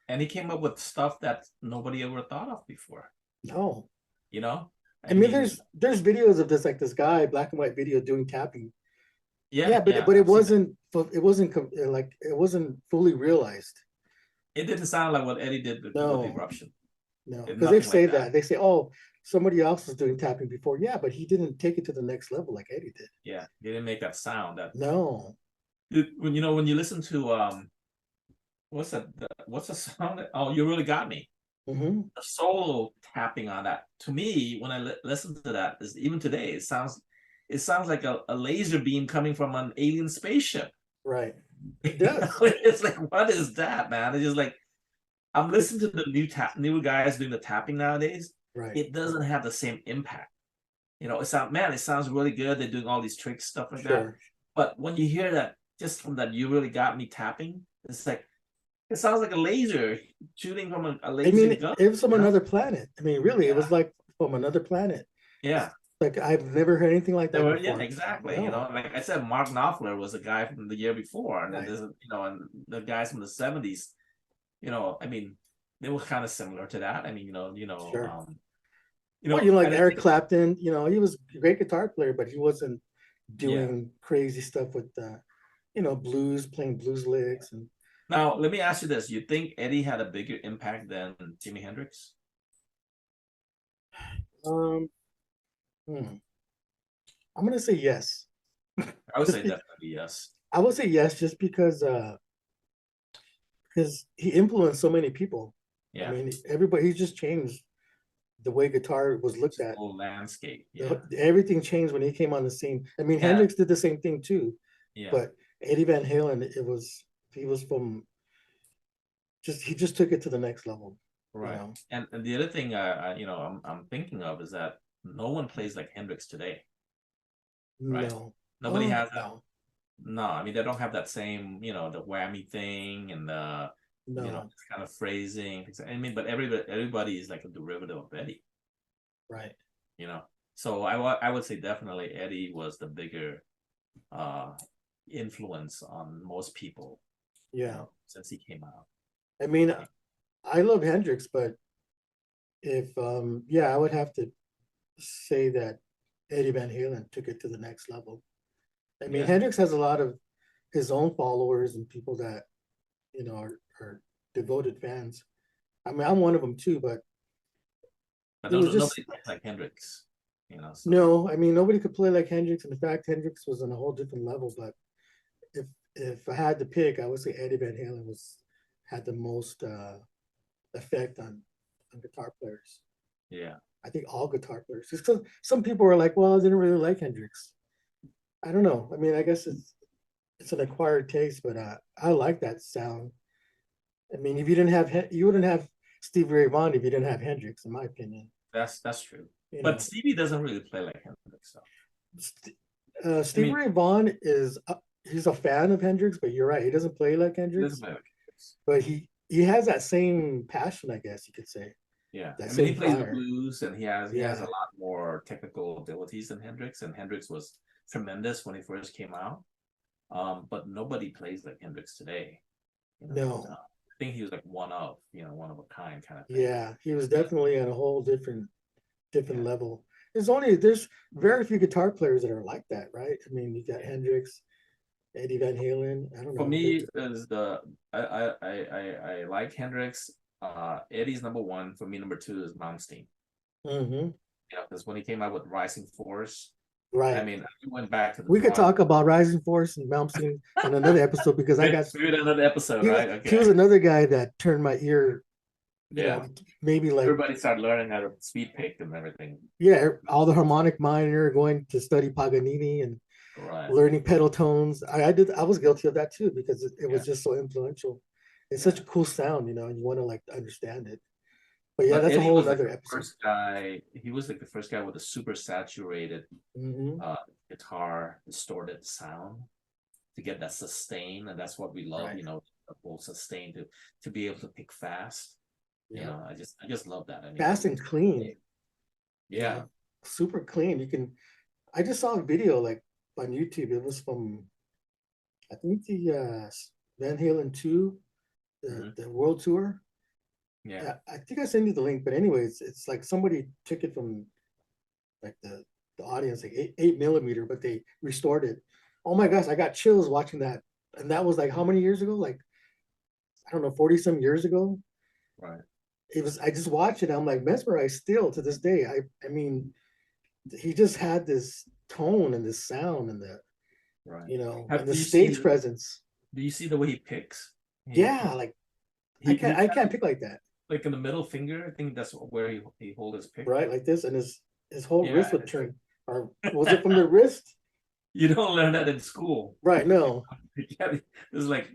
And he came up with stuff that nobody ever thought of before. No. You know, I I mean, mean, there's videos of this guy, black and white video doing tapping. yeah, Yeah, yeah, but I've seen that. it wasn't fully realized. It didn't sound like what Eddie did with No, Eruption. no, because they Nothing like say that. that they say, oh, somebody else was doing tapping before. Yeah, but he didn't take it to the next level like Eddie did. Yeah, he didn't make that sound. That No. when when you listen to what's the song? Oh, you really got me. Hmm. The solo tapping on that, to me, when I listen to that, is even today, it sounds like a laser beam coming from an alien spaceship. Right. It You know, does. it's like, what is that, man? It's just like, I'm listening to the new guys doing the tapping nowadays. Right. It doesn't have the same impact. It sounds really good. They're doing all these tricks, stuff like that. Sure. But when you hear that, just from that, you really got me tapping. It's like, it sounds like a laser shooting from a I laser mean, gun. it was from You know? another planet. I mean, really, it Yeah, was like from another planet. yeah. Like I've never heard anything like There that were, yeah, before. exactly. No. Like I said, Mark Knopfler was a guy from the year before, and then Right. there's and the guys from the '70s. I mean, they were kind of similar to that. I mean, Sure. and Like I Eric think, Clapton, he was a great guitar player, but he wasn't yeah. doing crazy stuff with blues, playing blues licks and Now, let me ask you this: you think Eddie had a bigger impact than Jimi Hendrix? um hmm, I'm gonna say yes. I would Just say be, definitely yes. I would say yes just because he influenced so many people. I Yeah, mean, everybody he just changed the way guitar was looked this at. whole landscape. Yeah, Everything changed when he came on the scene. I mean, yeah, Hendrix did the same thing too, yeah. but Eddie Van Halen, he was from just he just took it to the next level, you Right. know. And the other thing, I'm thinking of is that no one plays like Hendrix today, right? No, Nobody has that. no, No, I mean, they don't have that same, the whammy thing and the, no, kind of phrasing. I mean, but everybody is like a derivative of Eddie, right, you know. So I would say definitely Eddie was the bigger uh influence on most people, yeah. since he came out. I mean, Yeah. I love Hendrix, but if yeah, I would have to say that Eddie Van Halen took it to the next level. I mean, Yeah. Hendrix has a lot of his own followers and people that are devoted fans. I mean, I'm one of them too, but But it was just nobody plays like Hendrix, so no. I mean, nobody could play like Hendrix. In fact, Hendrix was on a whole different level. But if if I had to pick, I would say Eddie Van Halen was had the most effect on guitar players. yeah. I think all guitar players. Just because some people were like, well, I didn't really like Hendrix. I don't know. I mean, I guess it's an acquired taste, but I like that sound. I mean, if you didn't have you wouldn't have Stevie Ray Vaughan if you didn't have Hendrix, in my opinion. That's true. You But know, Stevie doesn't really play like Hendrix, so I Stevie mean, Ray Vaughan is he's a fan of Hendrix, but you're right, he doesn't play like he doesn't Hendrix, play like Hendrix. but he has that same passion, I guess you could say, Yeah, that I mean, he same plays the fire. blues, and he has a Yeah, lot more technical abilities than Hendrix, and Hendrix was tremendous when he first came out. But nobody plays like Hendrix today. no, I think he was like one of a kind kind of thing. yeah, he was definitely at a whole different Yeah. level. There's very few guitar players that are like that, right? I mean, you got Yeah. Hendrix, Eddie Van Halen. I don't For know. me, is the I like Hendrix. Eddie's number one. For me, number two is Malmsteen. Hmm. Because when he came out with Rising Force, I Right. mean, I went back to the We could drawing talk about Rising Force and Malmsteen on another episode because I board. got Maybe another episode, right? he Okay. was another guy that turned my ear, Yeah. maybe like Everybody started learning how to speed pick and everything. yeah, all the harmonic minor, going to study Paganini and Right. learning pedal tones. I was guilty of that too because it Yeah. was just so influential. It's such Yeah. a cool sound, and you want to like understand it. But yeah, But that's a Eddie whole was like other the episode. first guy. He was like the first guy with a super saturated Hmm. uh guitar distorted sound to get that sustain, and that's what we love. Right. The whole sustain to be able to pick fast. Yeah. I just love that. I mean, Fast and clean. You yeah. know, super clean. You can. I just saw a video like on YouTube. It was from I think the Van Halen 2, Mhm. the world tour. Yeah. I think I sent you the link, but anyways, it's like somebody took it from like the audience, like 8 millimeter, but they restored it. Oh my gosh, I got chills watching that. And that was like how many years ago? Like, I don't know, 40 some years ago. Right. It was, I just watched it. I'm like mesmerized still to this day. I mean, he just had this tone and this sound and the, Right. and Have the do you see stage presence. do you see the way he picks? Yeah, like He I can't pick like that, like in the middle finger. I think that's where he hold his pick. right? Like this, and his whole Yeah, wrist would it's like turn. Or was it from the wrist? you don't learn that in school. Right, no. Yeah, it's like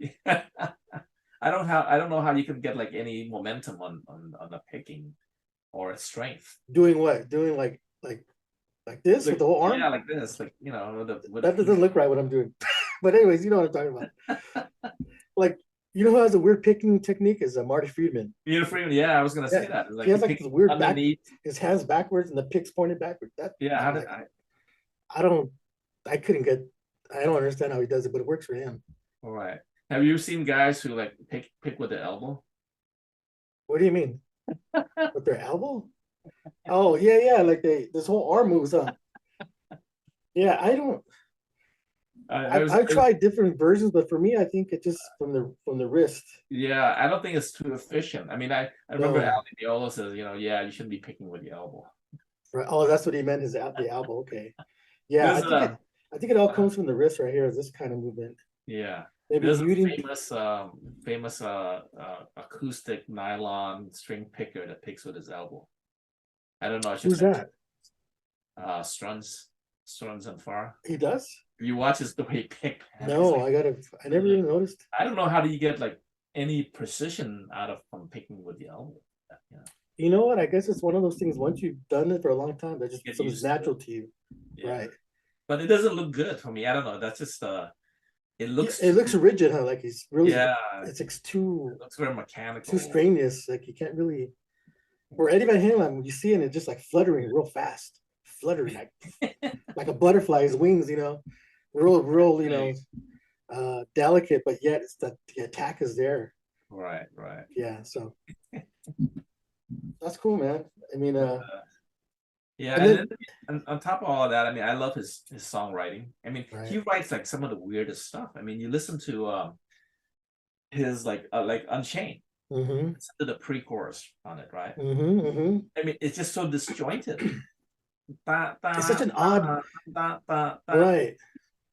I don't know how you can get like any momentum on the picking or strength. Doing what? Doing like this with Like the whole yeah, arm? like this, like with a That doesn't pinky. look right what I'm doing. But anyways, you know what I'm talking about. Like, you know who has a weird picking technique is Marty Friedman. Freeman, yeah, I was gonna say Yeah, that. It's he like he has like picked this weird back, underneath. his hands backwards and the pick's pointed backward. That Yeah, how I'm did like, I don't, I couldn't get, I don't understand how he does it, but it works for him. all right. Have you seen guys who like pick with the elbow? What do you mean with their elbow? Oh yeah, yeah, like this whole arm moves up. Yeah, I don't. I've I was tried different versions, but for me, I think it just from the wrist. yeah, I don't think it's too efficient. I mean, I remember No, Ali Viola says, yeah, you shouldn't be picking with the elbow. right. Oh, that's what he meant. Is the elbow? Okay. Yeah, There's a I think it all comes from the wrist right here. This kind of movement. yeah, Maybe there's a muting. famous acoustic nylon string picker that picks with his elbow. I don't know. I should Who's send that? Struns and Far. He does? If you watch his the way he pick, man, he's No, like, I never even noticed. I don't know how do you get like any precision out of from picking with the elbow. Yeah, You know what? I guess it's one of those things. Once you've done it for a long time, that just get becomes used to it. natural to you, Yeah, right? but it doesn't look good for me. I don't know. That's just it Yeah, looks it looks too rigid, huh? Like he's really, yeah, it's like it looks very too mechanical. strenuous. Like you can't really. Or Eddie Van Halen, you see, and it's just like fluttering real fast, fluttering like a butterfly's wings. Real. Delicate, but yet it's the attack is there. Right, right. Yeah, so that's cool, man. I mean, But yeah, and and then then on top of all of that, I mean, I love his songwriting. I mean, right. he writes like some of the weirdest stuff. I mean, you listen to his like Unchained, Mm-hmm. listen to the pre-chorus on it, right? Mm-hmm. Mm-hmm. I mean, it's just so disjointed. Da, It's such da, an odd, da, da, da, da. right?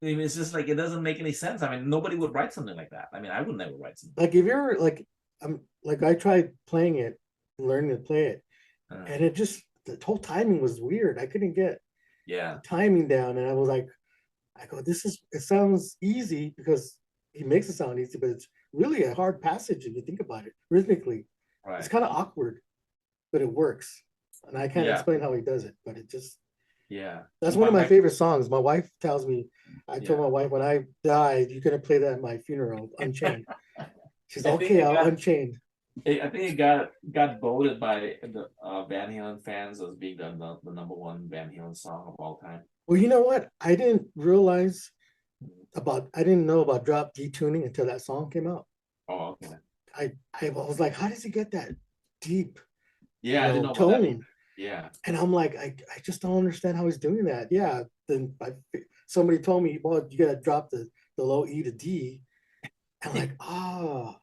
I mean, it's just like it doesn't make any sense. I mean, nobody would write something like that. I mean, I would never write something. Like if you're like, I'm like I tried playing it, learning to play it, and it just the whole timing was weird. I couldn't get the Yeah, timing down, and I was like, I go, this is it sounds easy because he makes it sound easy, but it's really a hard passage if you think about it rhythmically. It's right. kind of awkward, but it works. And I can't Yeah, explain how he does it, but it just yeah. that's one of my My favorite songs. My wife tells me, I told yeah. my wife when I die, you're gonna play that at my funeral, Unchained. She's I think okay, it I'll got Unchained. I think it got voted by the Van Halen fans as being the number one Van Halen song of all time. Well, you know what? I didn't know about drop D tuning until that song came out. Oh, okay. I was like, how does he get that deep, Yeah, I didn't know about that either. tone? Yeah. And I'm like, I just don't understand how he's doing that. Yeah. Then somebody told me, well, you gotta drop the low E to D. I'm like, ah.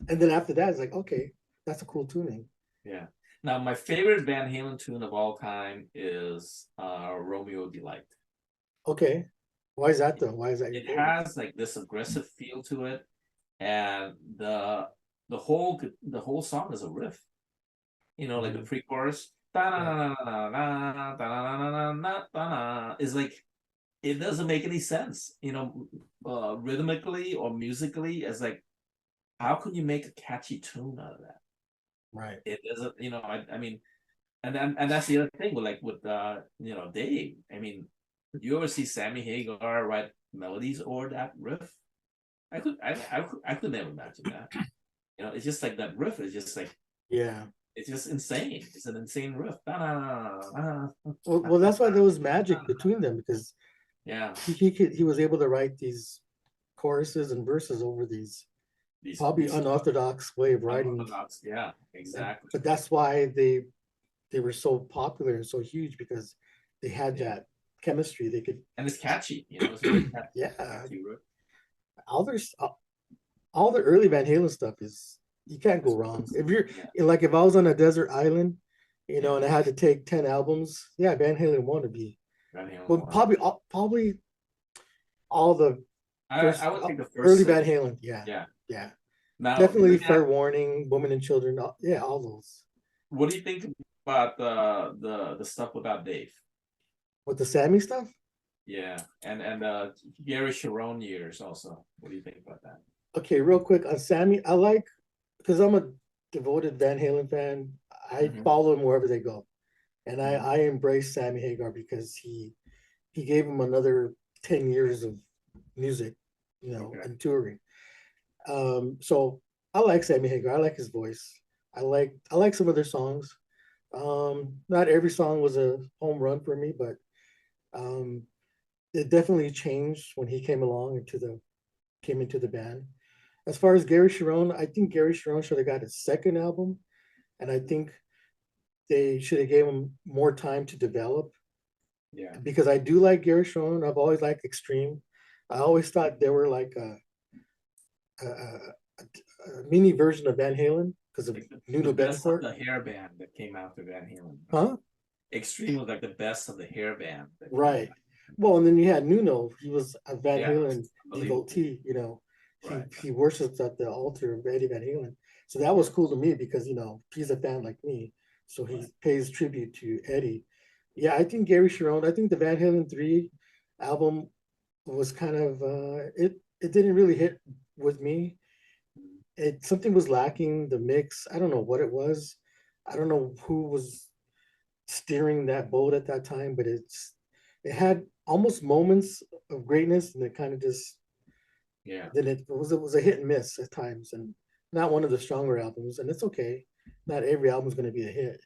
And then after that, it's like, okay, that's a cool tuning. Yeah. Now my favorite Van Halen tune of all time is Romeo Delight. Okay. Why is that though? Why is that your It favorite? has like this aggressive feel to it, and the whole song is a riff. Like the Mhm. pre-chorus Right. is like it doesn't make any sense, rhythmically or musically. It's like how can you make a catchy tune out of that? Right. It doesn't, I mean, and that's the other thing with Dave. I mean, you ever see Sammy Hagar write melodies or that riff? I could never imagine that. It's just like that riff is just like Yeah. it's just insane. It's an insane riff. Well, that's why there was magic between them because Yeah, he was able to write these choruses and verses over these probably these unorthodox way of writing. unorthodox. Yeah, exactly. But that's why they were so popular and so huge because they had Yeah, that chemistry. They could, and it's catchy. It's very yeah. catchy riff. All their all the early Van Halen stuff is you can't go It's, wrong. If you're yeah, like if I was on a desert island, yeah. and I had to take 10 albums, yeah, Van Halen one to be. Van Halen But one. probably all the I first would think the first early six. Van Halen. Yeah, Yeah. yeah, Now, let definitely me Fair ask, Warning, Women and Children. Yeah, all those what do you think about the stuff without Dave? with the Sammy stuff. Yeah, and Gary Sharon years also. What do you think about that? Okay, real quick on Sammy, I like because I'm a devoted Van Halen fan. I Hmm. follow him wherever they go, and Hmm. I embrace Sammy Hagar because he gave him another 10 years of music, Okay. and touring. So I like Sammy Hagar. I like his voice. I like some of their songs. Not every song was a home run for me, but um, it definitely changed when he came into the band. As far as Gary Sharon, I think Gary Sharon should have got his second album, and I think they should have gave him more time to develop Yeah. because I do like Gary Sharon. I've always liked Extreme. I always thought they were like a mini version of Van Halen because of Like the Nuno best of Bettencourt. the hair band that came after Van Halen, right? Huh? Extreme was like the best of the hair band that came Right. out. Well, and then you had Nuno. He was a Van Yeah, Halen unbelievable. devotee. Right. He worships at the altar of Eddie Van Halen. So that Yeah. was cool to me because he's a fan like me. So he Right. pays tribute to Eddie. Yeah, I think Gary Sharon. I think the Van Halen 3 album was kind of it didn't really hit with me. It something was lacking the mix. I don't know what it was. I don't know who was steering that boat at that time, but it had almost moments of greatness, and it kind of just Yeah. then it was a hit and miss at times, and not one of the stronger albums. And it's okay. Not every album is going to be a hit.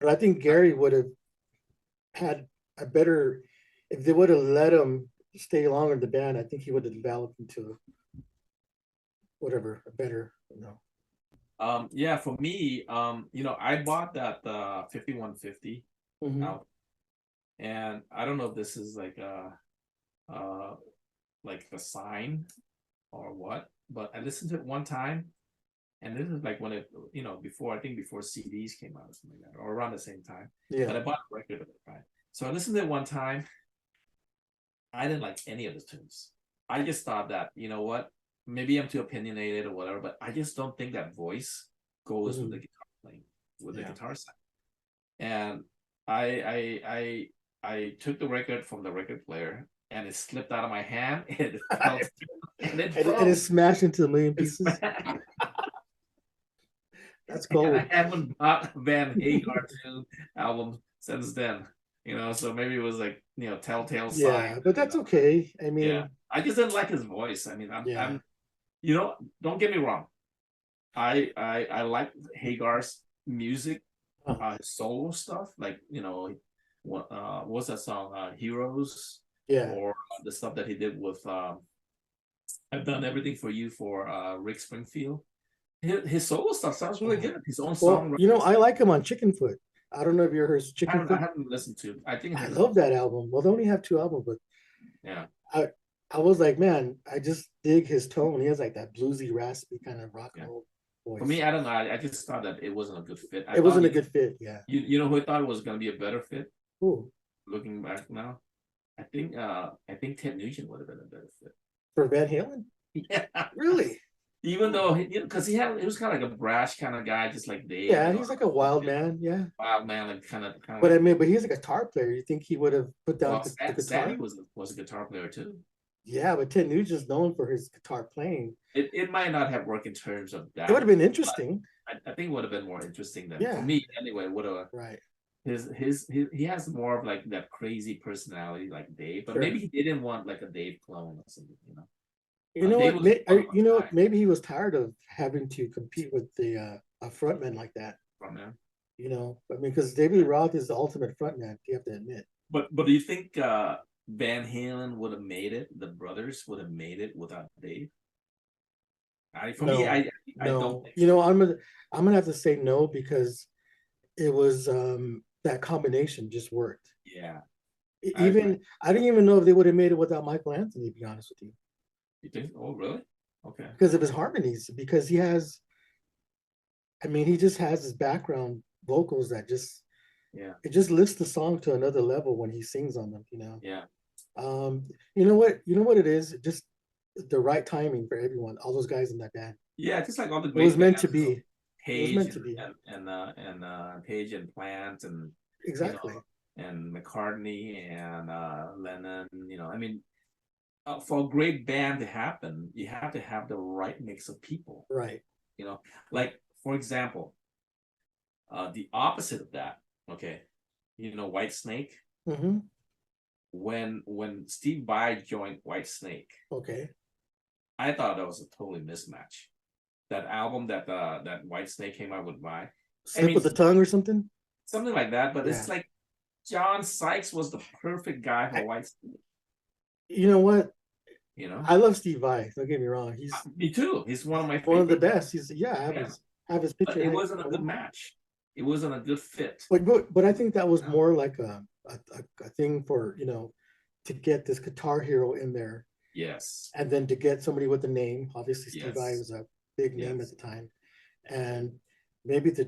But I think Gary would have had a better if they would have let him stay longer in the band. I think he would have developed into whatever a better. Yeah, for me, I bought that 5150 Mm-hmm. out, and I don't know if this is uh like a sign or what, but I listened to it one time, and this is like when it, before, I think before CDs came out or something like that, or around the same time. Yeah. But I bought a record of it, right? So I listened to it one time. I didn't like any of the tunes. I just thought that, you know what, maybe I'm too opinionated or whatever, but I just don't think that voice goes with the Mm-hmm. guitar playing, with the Yeah. guitar side. And I I I I took the record from the record player, and it slipped out of my hand and it fell and it And it broke. smashed into a million It's pieces. and That's I cold. haven't bought a Van Hagar tune album since then. So maybe it was like, telltale sign. Yeah, but that's okay. I Yeah. mean, I just didn't like his voice. I mean, yeah. don't get me wrong. I like Hagar's music, Uh, his solo stuff, like, what's that song, Heroes, yeah. or the stuff that he did with I've Done Everything for You for Rick Springfield. His solo stuff sounds really Uh, good. His own well, songwriting. I like him on Chicken Foot. I don't know if you ever heard I Chicken haven't I Foot. haven't listened to it. I think I his love that album. Well, they only have two albums, but yeah. I I was like, man, I just dig his tone. He has like that bluesy, raspy kind of rock and Yeah. roll For voice. me, I don't know. I just thought that it wasn't a good fit. I It thought wasn't a good fit. Yeah. you know who I thought was gonna be a better fit. Ooh, Looking back now, I think Ted Nugent would have been a better fit. for Van Halen? Yeah. Really? Even though because he was kind of like a brash kind of guy, just like Dave, Yeah, he's like a wild man. Yeah. wild man, like kind of But I like. mean, but he's a guitar player. You think he would have put down Well, the Sammy guitar? was a guitar player too. Yeah, but Ted Nugent's known for his guitar playing. It might not have worked in terms of It would that, have been but interesting. I think it would have been more interesting than, for Yeah, me anyway. Would have right. he has more of like that crazy personality like Dave, but Sure. maybe he didn't want like a Dave clone or something. You know Dave what? was a fun guy Maybe he was tired of having to compete with the a frontman like that. from him. I mean, because David Lee Roth is the ultimate frontman. You have to admit. But do you think Van Halen would have made it? The brothers would have made it without Dave? For me, No, I don't no. think You so. know, I'm gonna have to say no because it was that combination just worked. Yeah, I agree. Even I didn't even know if they would have made it without Michael Anthony, to be honest with you, You think? Oh, really? Okay. because of his harmonies. Because he has, I mean, he just has his background vocals that just Yeah, it just lifts the song to another level when he sings on them. yeah, You know what? You know what it is? Just the right timing for everyone. All those guys in that band. yeah. Just like all the It was great meant bands, to be. It was Page meant to be. and Page and Plant and you know Exactly. and McCartney and Lennon. I mean, for a great band to happen, you have to have the right mix of people. Right. You know, like for example, the opposite of that. Okay, White Snake. Mm-hmm. When Steve Vai joined White Snake, Okay. I thought that was a totally mismatch. That album that White Snake came out with Vai. I Slip mean, with the tongue or something. something like that, but Yeah. it's like John Sykes was the perfect guy for I, White Snake. you know what? You know, I love Steve Vai. Don't get me wrong. Me too. He's one of my One of the favorite. best. He's yeah. Yeah, Have his but picture it hanging wasn't a on the good wall. match. It wasn't a good fit. But I think that was No. more like a thing for to get this guitar hero in there, Yes, and then to get somebody with a name. Obviously, Steve Vai yes, was a big name at yes. the time, and maybe to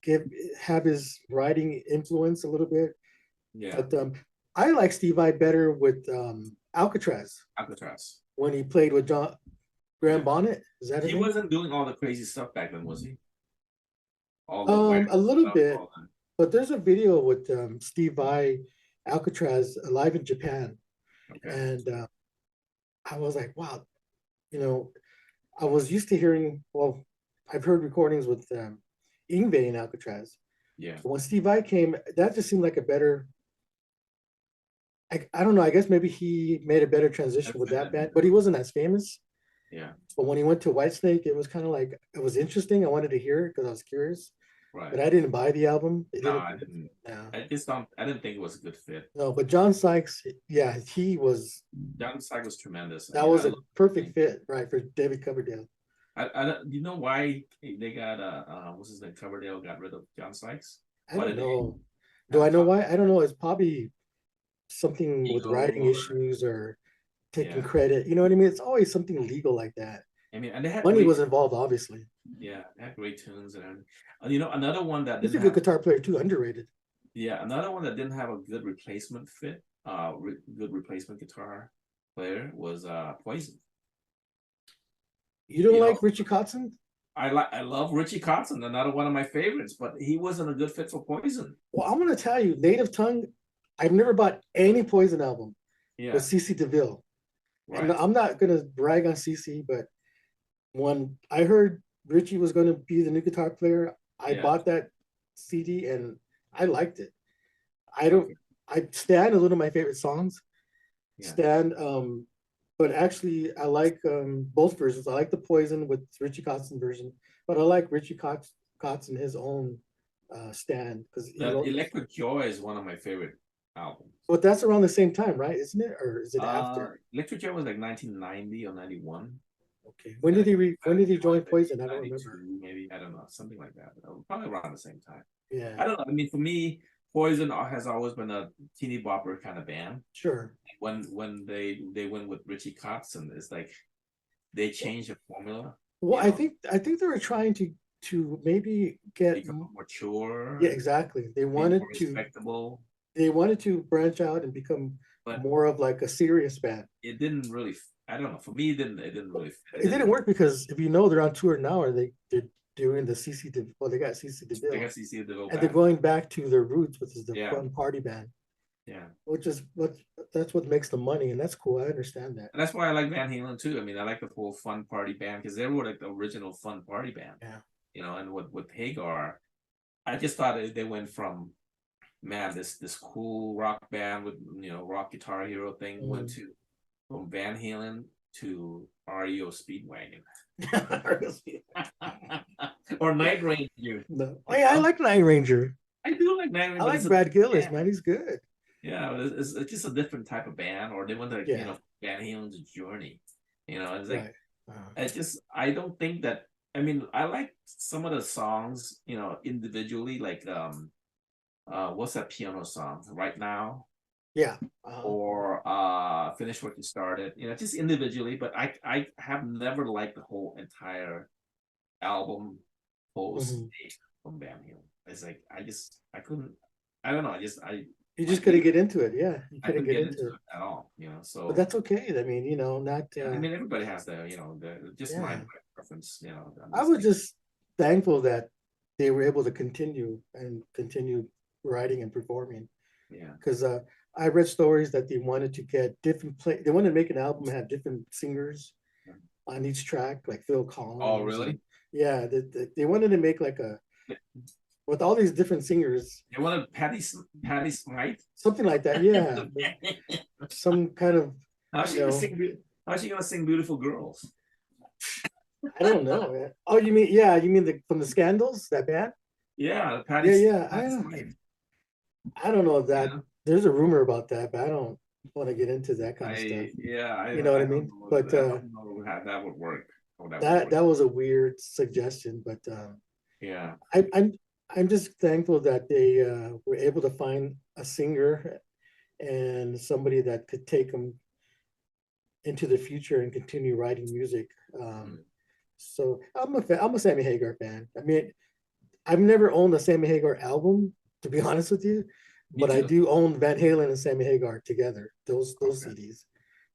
give have his writing influence a little bit. Yeah, But I like Steve Vai better with Alcatraz Alcatraz. when he played with John Graham Yeah, Bonnet. Is that his he name? wasn't doing all the crazy stuff back then, was he? All the weird A little stuff, bit, all that. but there's a video with Steve Vai, Alcatraz live in Japan, Okay. and I was like, wow, you know, I was used to hearing. Well, I've heard recordings with Ingve and Alcatraz, Yeah. but when Steve Vai came, that just seemed like a better. I don't know. I guess maybe he made a better That transition with fit that in. band, but he wasn't as famous. Yeah. But when he went to Whitesnake, it was kind of like it was interesting. I wanted to hear it because I was curious, but Right. I didn't buy the album. It No, didn't. I didn't. No, I just don't. I didn't think it was a good fit. no. But John Sykes, yeah, he was. John Sykes was tremendous. I That mean, I was a love perfect him. fit, right, for David Coverdale. You know why they got what's his name? Coverdale got rid of John Sykes. I Why don't did they know. Do have I a know why? I don't know. It's probably something with ego writing or issues or taking yeah? credit. You know what I mean? It's always something legal like that. I mean, and they had Money great was involved, obviously. yeah, they had great tunes and everything. Another one that He's didn't a good have guitar player too, underrated. yeah, another one that didn't have a good replacement fit, good replacement guitar player was Poison. You don't You know, like Richie Kotzen? I love Richie Kotzen, another one of my favorites, but he wasn't a good fit for Poison. Well, I'm gonna tell you, Native Tongue. I've never bought any Poison album with Yeah, CC DeVille, and right. I'm not gonna brag on CC, but when I heard Richie was gonna be the new guitar player, I Yeah. bought that CD and I liked it. I don't. Okay. I Stan is one of my favorite songs. Yeah. Stan, but actually, I like both versions. I like the Poison with Richie Kotzen version, but I like Richie Kotzen his own Stan because he The wrote. Electric Joy is one of my favorite albums. But that's around the same time, right? Isn't it, or is it after? Electric Joy was like 1990 or 91. Okay, when And did it he might when have did he join joined maybe Poison? I don't remember. 92, maybe, I don't know, something like that. Probably around the same time. Yeah, I don't know. I mean, for me, Poison has always been a teeny bopper kind of band. sure. When they went with Richie Kotzen, it's like they changed the formula, Well, I think they were trying to maybe get become more mature yeah, and exactly. be more respectable. They wanted to branch out and become But more of like a serious band. it didn't really. I don't know. For me, it didn't really. It It didn't didn't. work because if you know they're on tour now, or they're doing the CC well, they got CC I DeVille, guess you see the go and they're back. going back to their roots, which is the Yeah, fun party band, yeah. which is what that's what makes the money, and that's cool. I understand that. And that's why I like Van Halen too. I mean, I like the whole fun party band because they were like the original fun party band. Yeah. And with Hagar, I just thought they went from man this cool rock band with rock guitar hero thing went Mm. to from Van Halen to REO Speedwagon or Night Ranger. No. Oh, yeah, I like Night Ranger. I do like Night I Ranger, but like it's a Brad Gillis, band. man. He's good. Yeah, it's just a different type of band. Or they went to Yeah, Van Halen's journey. It's like right. I don't think that. I mean, I like some of the songs, individually, like what's that piano song? Right Now, Yeah. or Finish What You Started, just individually, but I have never liked the whole entire album post Mhm. from Van Halen. It's like I couldn't, I don't know, You my just couldn't ear, get into it. Yeah, you I couldn't couldn't get get into into it. it at all, But so that's okay. I mean, not yeah, I mean everybody has just my yeah. preference, I'm I just was thinking, just thankful that they were able to continue writing and performing yeah. because I read stories that they wanted to get different play. They wanted to make an album have different singers on each track, like Phil Oh, Collins and really? yeah, they wanted to make like a with all these different singers, You wanted Patty Smythe? something like that. Yeah, some kind of How's you she gonna know, sing? How's she gonna sing "Beautiful Girls"? I don't know. Man. Oh, you mean yeah, you mean from the Scandals that band? Yeah, Yeah, yeah. Patty Smythe. I don't know if that Yeah, there's a rumor about that, but I don't want to get into that kind of stuff. You know what I I don't mean? know. But I don't know how that would work. How that would that work. that was a weird suggestion. But Yeah. I, I'm just thankful that they were able to find a singer and somebody that could take them into the future and continue writing music. Mm. So I'm a Sammy Hagar fan. I mean, I've never owned a Sammy Hagar album, to be honest with you, Me but I too. do own Van Halen and Sammy Hagar together. Those Okay. CDs,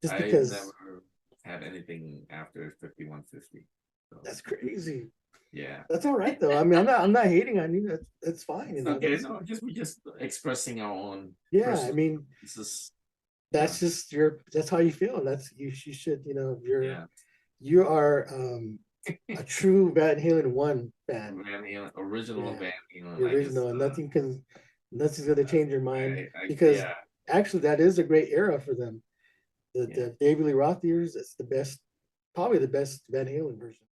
just I because never had anything after 5150. So that's crazy. yeah. That's all right though. I mean, I'm not hating on you. That's fine. It's okay. No, we're just expressing our own Yeah. I personal mean, preferences. Yeah. that's how you feel. That's you should Yeah. you are a true Van Halen one fan. Van Halen, original Yeah, Van Halen. the original, and nothing's gonna change your mind because Yeah. actually that is a great era for them. Yeah. The David Lee Roth years, it's the best, probably the best Van Halen version.